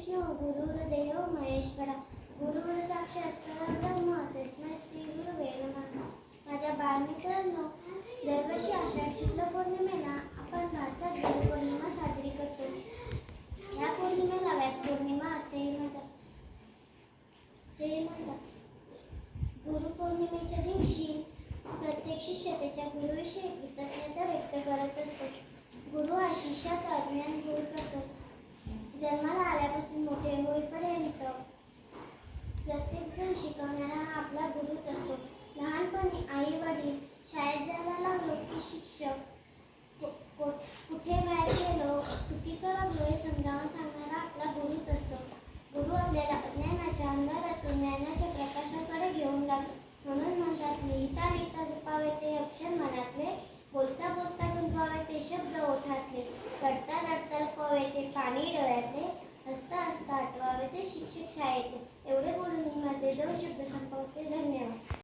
विष्णु गुरुर्देव महेश्वरा गुरुर् साक्षात् परब्रह्म तस्मै श्री गुरुवे नमः. माझ्या बालमित्रांनो, दरवर्षी आषाढ शुक्ल पौर्णिमेला आपण भारतात गुरुपौर्णिमा साजरी करतो. या पौर्णिमेला व्यास पौर्णिमा असेही म्हणतात. गुरुपौर्णिमेच्या दिवशी प्रत्येक शिष्य त्याच्या गुरुविषयी कृतज्ञता व्यक्त करत असतो. गुरु हा शिष्याचा ज्ञान दूर करतो. जन्माला आल्यापासून मोठे होईपर्यंत प्रत्येक जण शिकवणारा हा आपला गुरुच असतो. लहानपणी आई वडील, शाळेत जायला लागलो की शिक्षक, कुठे बाहेर गेलो, चुकीचं वागलो हे समजावून सांगणारा आपला गुरुच असतो. गुरु आपल्याला अज्ञानाच्या अंधारातून ज्ञानाच्या प्रकाशाकडे घेऊन जातो. म्हणून म्हणतात, लिहिता लिहिता जपावे ते अक्षर मनातले, बोलता बोलता गुंतवावे ते शब्द ओठातले, रडता रडता लपवावे ते पाणी डोळ्यातले, हसता हसता आठवावे ते शिक्षक शाळेतले. एवढे बोलून मी माझे 2 शब्द संपवते. धन्यवाद.